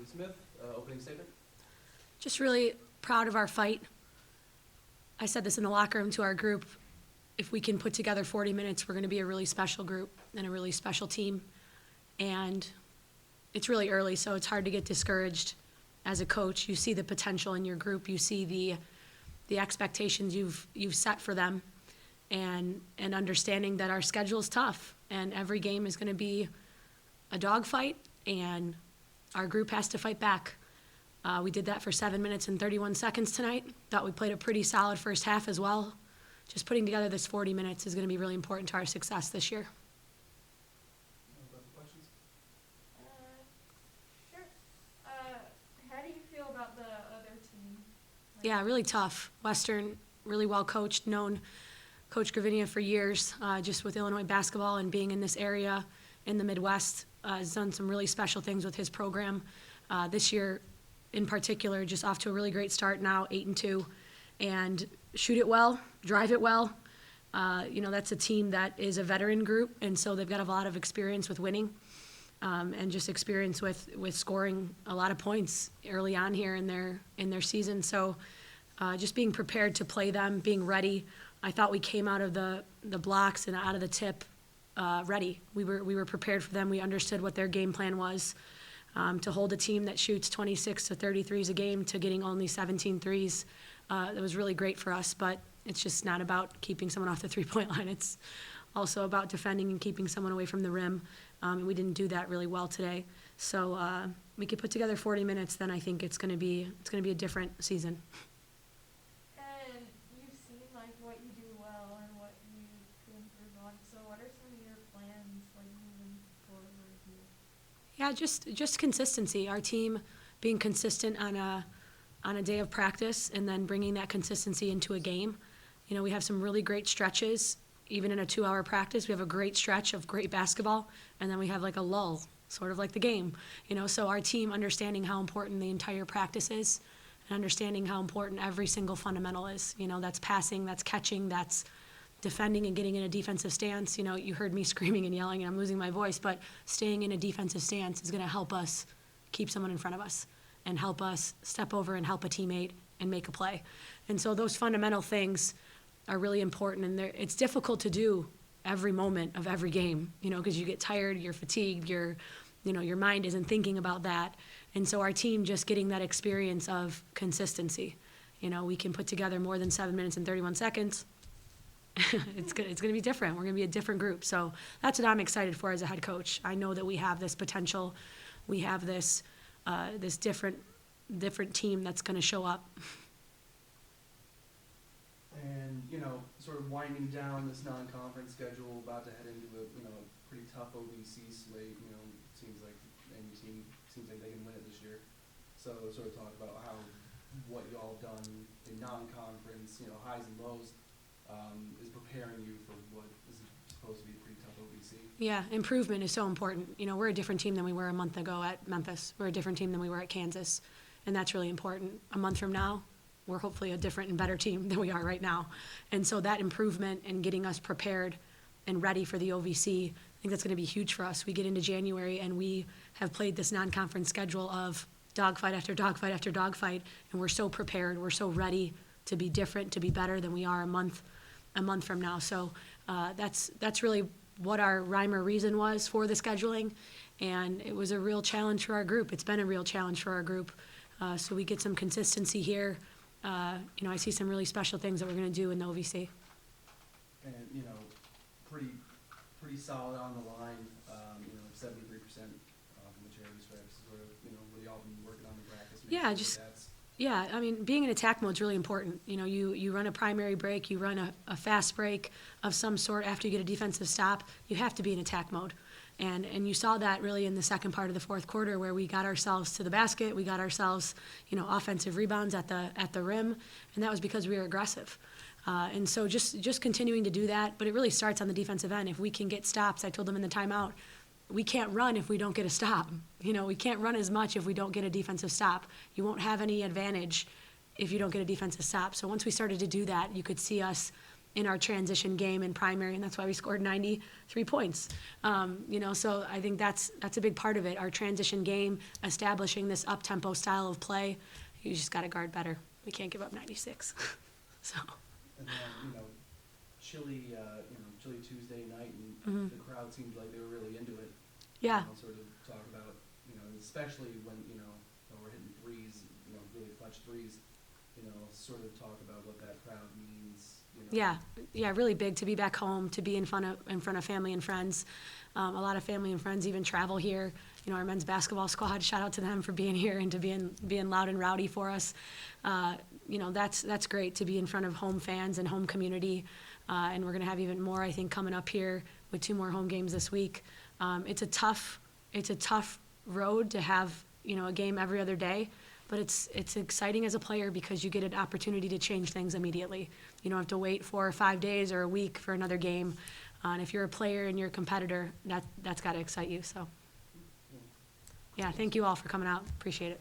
Smith, opening statement. Just really proud of our fight. I said this in the locker room to our group. If we can put together 40 minutes, we're going to be a really special group and a really special team. And it's really early, so it's hard to get discouraged as a coach. You see the potential in your group. You see the expectations you've set for them, and understanding that our schedule is tough and every game is going to be a dogfight, and our group has to fight back. We did that for 7 minutes and 31 seconds tonight. Thought we played a pretty solid first half as well. Just putting together this 40 minutes is going to be really important to our success this year. Questions? Sure. How do you feel about the other team? Yeah, really tough. Western, really well coached, known Coach Gravinia for years, just with Illinois basketball and being in this area in the Midwest, has done some really special things with his program. This year, in particular, just off to a really great start now, 8-2, and shoot it well, drive it well. That's a team that is a veteran group, and so they've got a lot of experience with winning, and just experience with scoring a lot of points early on here in their season. So just being prepared to play them, being ready. I thought we came out of the blocks and out of the tip ready. We were prepared for them. We understood what their game plan was. To hold a team that shoots 26 to 30 threes a game to getting only 17 threes, that was really great for us. But it's just not about keeping someone off the three-point line. It's also about defending and keeping someone away from the rim. And we didn't do that really well today. So we could put together 40 minutes, then I think it's going to be a different season. And you've seen like what you do well and what you can improve on. So what are some of your plans like moving forward here? Yeah, just consistency. Our team being consistent on a day of practice and then bringing that consistency into a game. We have some really great stretches. Even in a 2-hour practice, we have a great stretch of great basketball, and then we have like a lull, sort of like the game. So our team understanding how important the entire practice is and understanding how important every single fundamental is. That's passing, that's catching, that's defending and getting in a defensive stance. You heard me screaming and yelling, and I'm losing my voice, but staying in a defensive stance is going to help us keep someone in front of us and help us step over and help a teammate and make a play. And so those fundamental things are really important, and it's difficult to do every moment of every game, because you get tired, you're fatigued, your mind isn't thinking about that. And so our team just getting that experience of consistency. We can put together more than 7 minutes and 31 seconds. It's going to be different. We're going to be a different group. So that's what I'm excited for as a head coach. I know that we have this potential. We have this different team that's going to show up. And, sort of winding down this non-conference schedule, about to head into a pretty tough OVC slate. Seems like any team seems like they can win it this year. So sort of talk about what y'all have done in non-conference, highs and lows, is preparing you for what is supposed to be a pretty tough OVC. Yeah, improvement is so important. We're a different team than we were a month ago at Memphis. We're a different team than we were at Kansas, and that's really important. A month from now, we're hopefully a different and better team than we are right now. And so that improvement and getting us prepared and ready for the OVC, I think that's going to be huge for us. We get into January and we have played this non-conference schedule of dogfight after dogfight after dogfight, and we're so prepared, we're so ready to be different, to be better than we are a month from now. So that's really what our rhyme or reason was for the scheduling, and it was a real challenge for our group. It's been a real challenge for our group. So we get some consistency here. I see some really special things that we're going to do in the OVC. And, pretty solid on the line, 73% from the charity stripes is sort of, what y'all been working on the practice. Being in attack mode is really important. You run a primary break, you run a fast break of some sort after you get a defensive stop, you have to be in attack mode. And you saw that really in the second part of the fourth quarter where we got ourselves to the basket, we got ourselves, offensive rebounds at the rim, and that was because we were aggressive. And so just continuing to do that, but it really starts on the defensive end. If we can get stops, I told them in the timeout, we can't run if we don't get a stop. We can't run as much if we don't get a defensive stop. You won't have any advantage if you don't get a defensive stop. So once we started to do that, you could see us in our transition game in primary, and that's why we scored 93 points. So I think that's a big part of it. Our transition game, establishing this up-tempo style of play, you just got to guard better. We can't give up 96. So. And then, chilly Tuesday night, and the crowd seemed like they were really into it. Yeah. Sort of talk about, especially when, we're hitting threes, really clutch threes, sort of talk about what that crowd means. Yeah, really big to be back home, to be in front of family and friends. A lot of family and friends even travel here. Our men's basketball squad, shout out to them for being here and to being loud and rowdy for us. That's great to be in front of home fans and home community. And we're going to have even more, I think, coming up here with 2 more home games this week. It's a tough road to have, a game every other day. But it's exciting as a player because you get an opportunity to change things immediately. You don't have to wait 4 or 5 days or a week for another game. And if you're a player and you're a competitor, that's got to excite you. So, yeah, thank you all for coming out. Appreciate it.